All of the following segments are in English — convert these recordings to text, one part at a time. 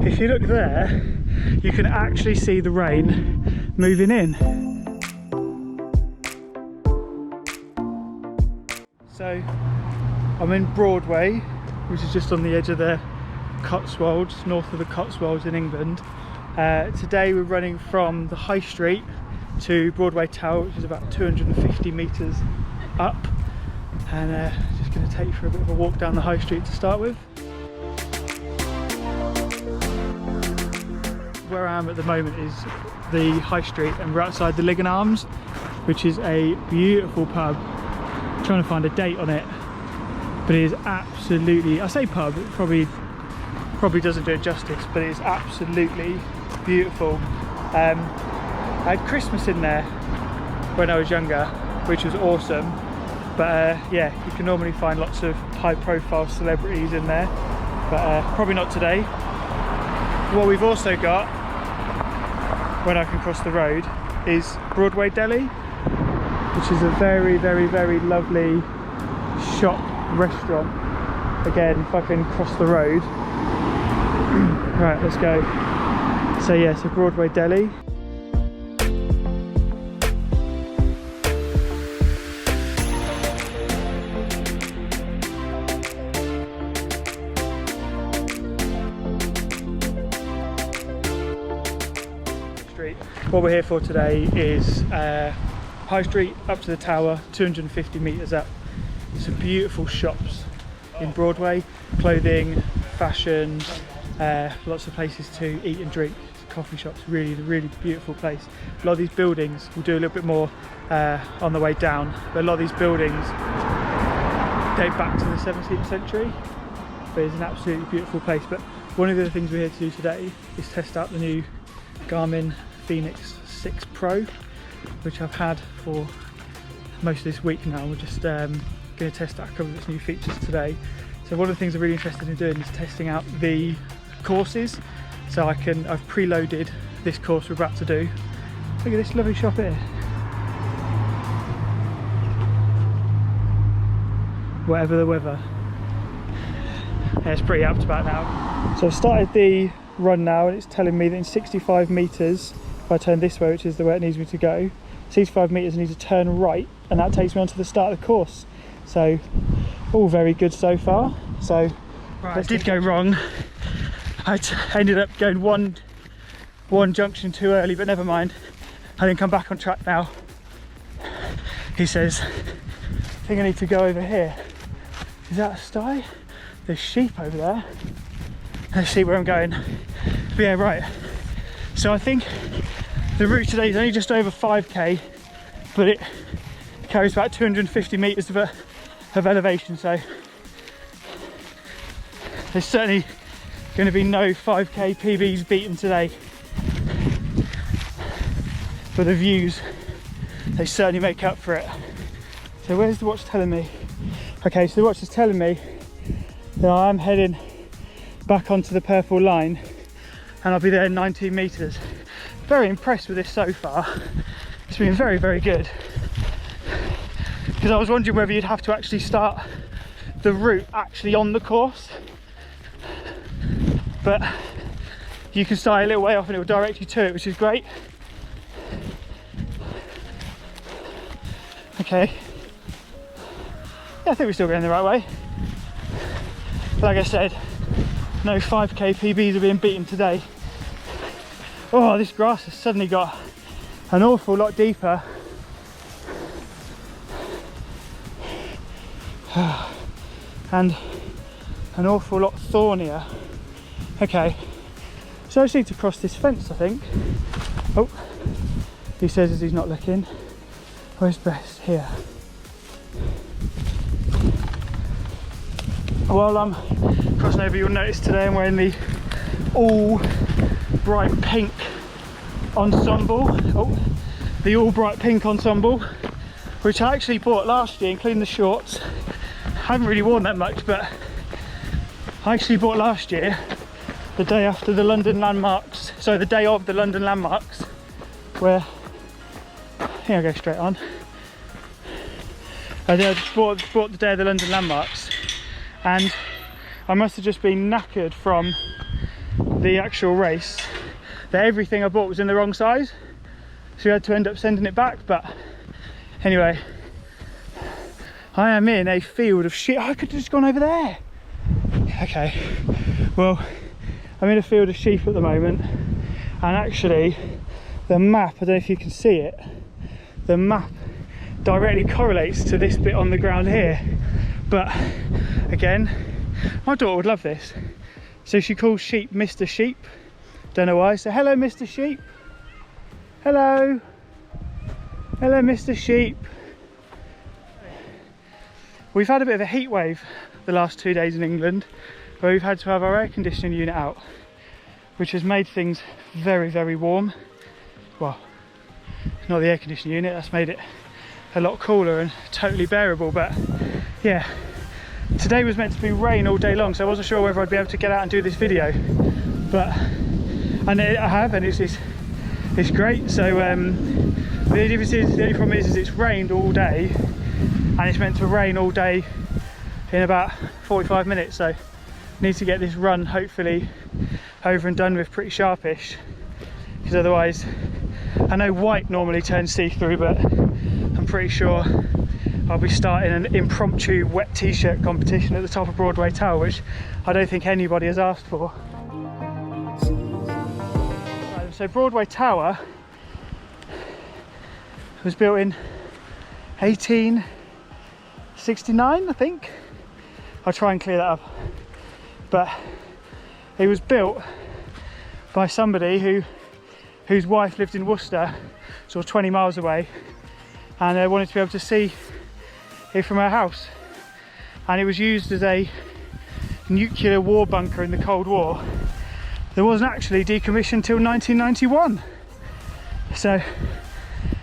if you look there, you can actually see the rain moving in. So I'm in Broadway, which is just on the edge of the Cotswolds, north of the Cotswolds in England. Today we're running from the High Street to Broadway Tower, which is about 250 metres up, and just going to take you for a bit of a walk down the High Street to start with. Where I am at the moment is the High Street, and we're outside the Lygon Arms, which is a beautiful pub. I'm trying to find a date on it, but it is absolutely, I say pub, it probably doesn't do it justice, but it is absolutely beautiful. I had Christmas in there when I was younger, which was awesome, but yeah, you can normally find lots of high profile celebrities in there, but probably not today. What we've also got, when I can cross the road, is Broadway Deli, which is a very, very, very lovely shop restaurant. Again, if I can cross the road. Right, let's go. So yeah, so Broadway Deli. What we're here for today is High Street up to the tower, 250 metres up. Some beautiful shops in Broadway, clothing, fashion, lots of places to eat and drink, coffee shops, really, really beautiful place. A lot of these buildings, we'll do a little bit more on the way down, but a lot of these buildings date back to the 17th century, but it's an absolutely beautiful place. But one of the things we're here to do today is test out the new Garmin Fenix 6 Pro, which I've had for most of this week now. We're just going to test out a couple of its new features today. So one of the things I'm really interested in doing is testing out the courses. So I've preloaded this course we're about to do. Look at this lovely shop here. Whatever the weather. Yeah, it's pretty apt about now. So I've started the run now, and it's telling me that in 65 metres, if I turn this way, which is the way it needs me to go, 65 metres I need to turn right, and that takes me on to the start of the course. So all very good so far. So right, that did go wrong. I ended up going one junction too early, but never mind. I can come back on track now. He says, I think I need to go over here. Is that a sty? There's sheep over there. Let's see where I'm going. But yeah, right. So I think the route today is only just over 5k, but it carries about 250 metres of elevation. So there's certainly going to be no 5k PBs beaten today. But the views, they certainly make up for it. So where's the watch telling me? Okay, so the watch is telling me that I am heading back onto the purple line, and I'll be there in 19 metres. Very impressed with this so far. It's been very, very good. Because I was wondering whether you'd have to actually start the route actually on the course, but you can start a little way off and it will direct you to it, which is great. Okay. Yeah, I think we're still going the right way. Like I said, no 5k PBs are being beaten today. Oh, this grass has suddenly got an awful lot deeper. And an awful lot thornier. Okay, so I just need to cross this fence, I think. Oh, he says as he's not looking. Where's best? Here. While I'm crossing over, you'll notice today I'm wearing the all bright pink ensemble. Oh, the all bright pink ensemble, which I actually bought last year, including the shorts. I haven't really worn that much, but I actually bought last year, the day after the London landmarks, so the day of the London landmarks, where I think I'll go straight on. I bought the day of the London landmarks, and I must have just been knackered from the actual race that everything I bought was in the wrong size, so we had to end up sending it back. But anyway, I am in a field of sheep. I could have just gone over there. Okay, well, I'm in a field of sheep at the moment, and actually the map, I don't know if you can see it, the map directly correlates to this bit on the ground here. But again, my daughter would love this, so she calls sheep Mr. Sheep. Don't know why. So hello Mr. Sheep. Hello. Hello Mr. Sheep. We've had a bit of a heat wave the last 2 days in England, where we've had to have our air conditioning unit out, which has made things very, very warm. Well, it's not the air conditioning unit, that's made it a lot cooler and totally bearable. But yeah, today was meant to be rain all day long, so I wasn't sure whether I'd be able to get out and do this video, but I have, and it's great. So the only problem is it's rained all day, and it's meant to rain all day in about 45 minutes, so I need to get this run hopefully over and done with pretty sharpish, because otherwise, I know white normally turns see-through, but I'm pretty sure I'll be starting an impromptu wet t-shirt competition at the top of Broadway Tower, which I don't think anybody has asked for. So Broadway Tower was built in 1869, I think. I'll try and clear that up. But it was built by somebody whose wife lived in Worcester, sort of 20 miles away, and they wanted to be able to see it from her house. And it was used as a nuclear war bunker in the Cold War. There wasn't actually decommissioned until 1991. So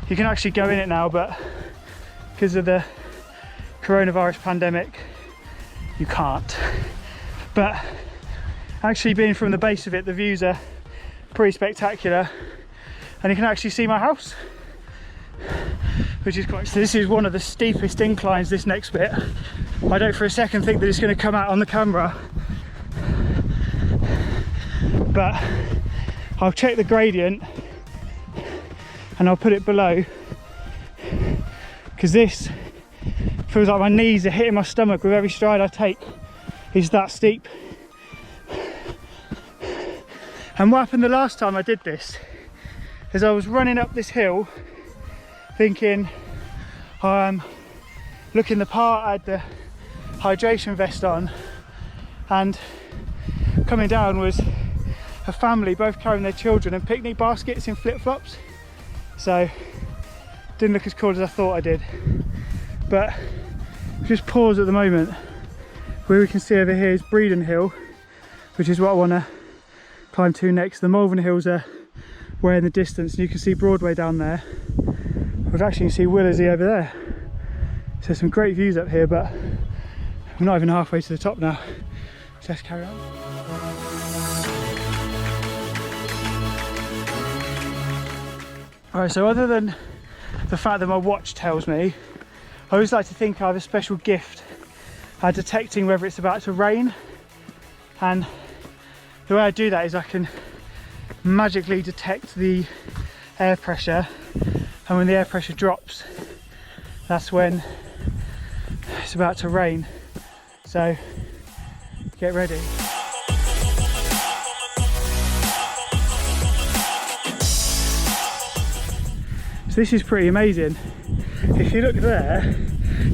you can actually go in it now, but because of the coronavirus pandemic, you can't. But actually being from the base of it, the views are pretty spectacular, and you can actually see my house, which is quite. So this is one of the steepest inclines, this next bit. I don't for a second think that it's going to come out on the camera, but I'll check the gradient and I'll put it below, because this feels like my knees are hitting my stomach with every stride I take. It's that steep. And what happened the last time I did this is I was running up this hill thinking I'm looking the part, I had the hydration vest on, and coming down was a family both carrying their children and picnic baskets in flip-flops, so didn't look as cool as I thought I did. But just pause at the moment. Where we can see over here is Breeden Hill, which is what I want to climb to next. The Malvern Hills are way in the distance, and you can see Broadway down there. We've actually can see Willersey over there. So some great views up here, but we're not even halfway to the top now. So let's carry on. Alright, so other than the fact that my watch tells me, I always like to think I have a special gift at detecting whether it's about to rain, and the way I do that is I can magically detect the air pressure, and when the air pressure drops, that's when it's about to rain. So get ready. So this is pretty amazing. If you look there,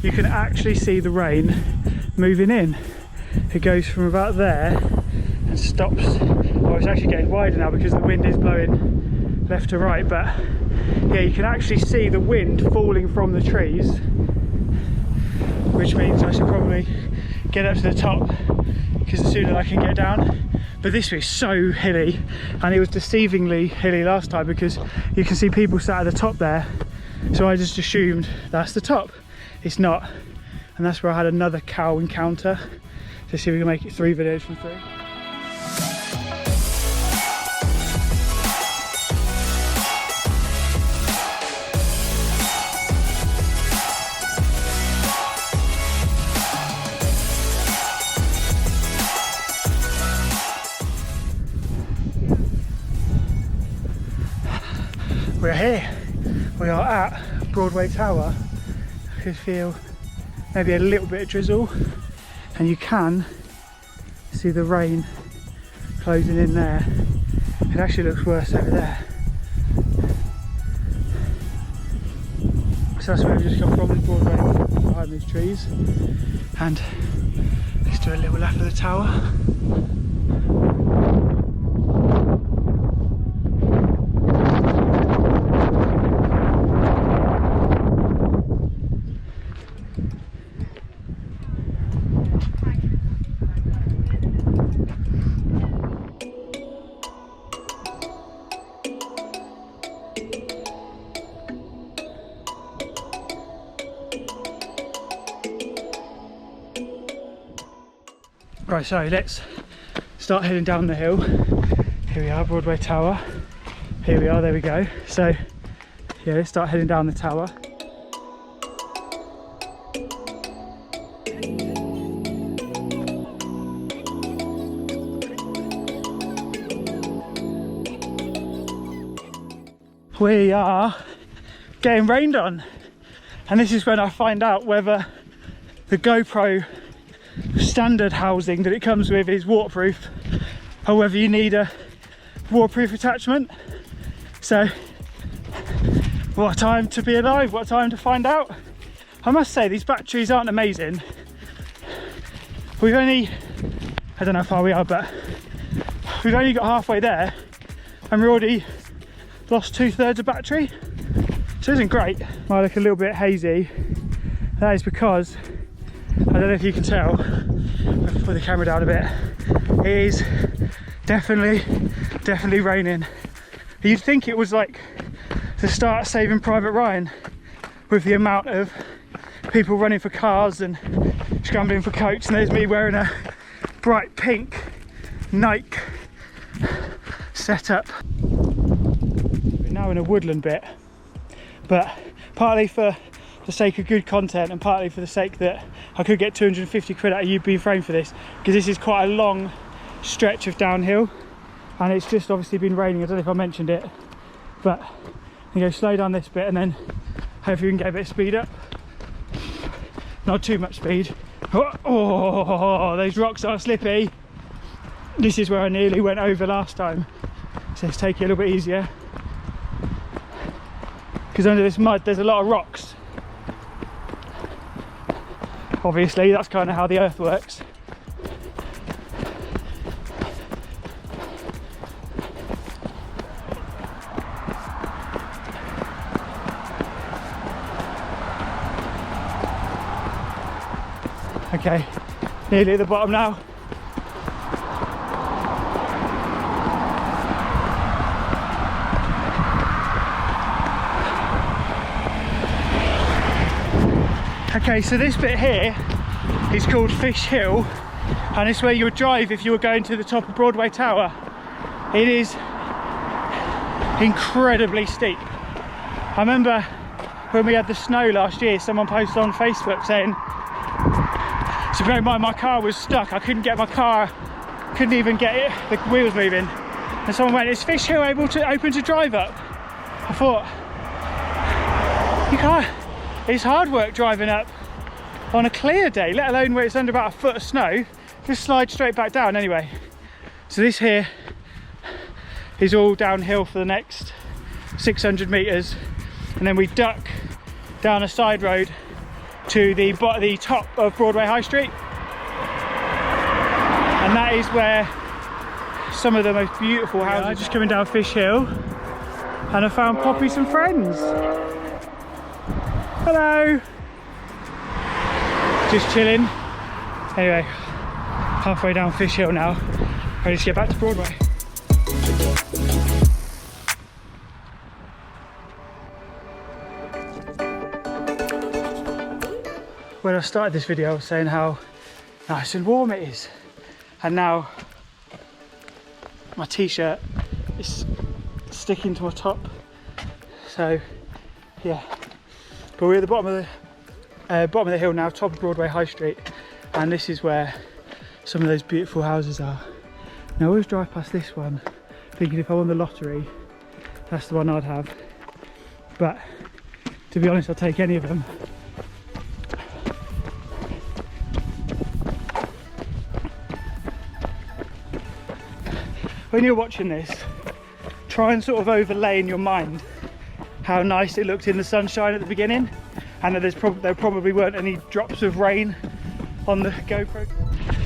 you can actually see the rain moving in. It goes from about there and stops. Oh, it's actually getting wider now because the wind is blowing left to right, but yeah, you can actually see the wind falling from the trees, which means I should probably get up to the top, because the sooner I can get down. But this is so hilly, and it was deceivingly hilly last time because you can see people sat at the top there, so I just assumed that's the top. It's not, and that's where I had another cow encounter. So see if we can make it 3 videos from 3. We're here. We are at Broadway Tower. I could feel maybe a little bit of drizzle, and you can see the rain closing in there. It actually looks worse over there. So that's where we've just come from, is Broadway, behind these trees. And let's do a little lap of the tower. Right, so let's start heading down the hill. Here we are, Broadway Tower. Here we are, there we go. So yeah, let's start heading down the tower. We are getting rained on, and this is when I find out whether the GoPro standard housing that it comes with is waterproof, or whether you need a waterproof attachment. So what a time to be alive, what a time to find out. I must say, these batteries aren't amazing. We've only, I don't know how far we are, but we've only got halfway there and we're already lost 2/3 of battery, so it isn't great. Might look a little bit hazy. That is because, I don't know if you can tell, I'll put the camera down a bit, it is definitely raining. You'd think it was like the start of Saving Private Ryan, with the amount of people running for cars and scrambling for coats, and there's me wearing a bright pink Nike setup. We're now in a woodland bit, but partly for the sake of good content and partly for the sake that I could get 250 quid out of you being framed for this, because this is quite a long stretch of downhill and it's just obviously been raining. I don't know if I mentioned it, but you go slow down this bit and then hopefully we can get a bit of speed up. Not too much speed. Oh, those rocks are slippy. This is where I nearly went over last time, so let's take it a little bit easier, because under this mud there's a lot of rocks. Obviously that's kind of how the earth works. Okay, nearly at the bottom now. Okay, so this bit here is called Fish Hill, and it's where you would drive if you were going to the top of Broadway Tower. It is incredibly steep. I remember when we had the snow last year, someone posted on Facebook saying, so bear in mind my car was stuck, I couldn't get my car, couldn't even get it, the wheels moving, and someone went, is Fish Hill able to open to drive up? I thought, you can't, it's hard work driving up on a clear day, let alone where it's under about a foot of snow. Just slide straight back down anyway. So this here is all downhill for the next 600 meters, and then we duck down a side road to the top of Broadway High Street, and that is where some of the most beautiful houses. I'm just coming down Fish Hill and I found Poppy some friends. Hello. Just chilling. Anyway, halfway down Fish Hill now, ready to get back to Broadway. When I started this video I was saying how nice and warm it is, and now my t-shirt is sticking to my top, so yeah. But we're at the bottom of the hill now, top of Broadway High Street, and this is where some of those beautiful houses are. Now I always drive past this one thinking if I won the lottery that's the one I'd have, but to be honest, I'll take any of them. When you're watching this, try and sort of overlay in your mind how nice it looked in the sunshine at the beginning, and that there probably weren't any drops of rain on the GoPro.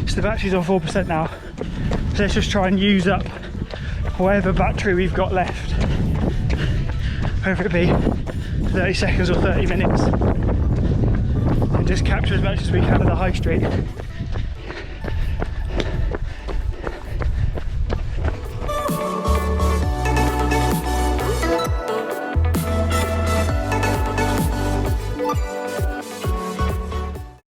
So the battery's on 4% now, so let's just try and use up whatever battery we've got left, whether it be 30 seconds or 30 minutes, and just capture as much as we can of the high street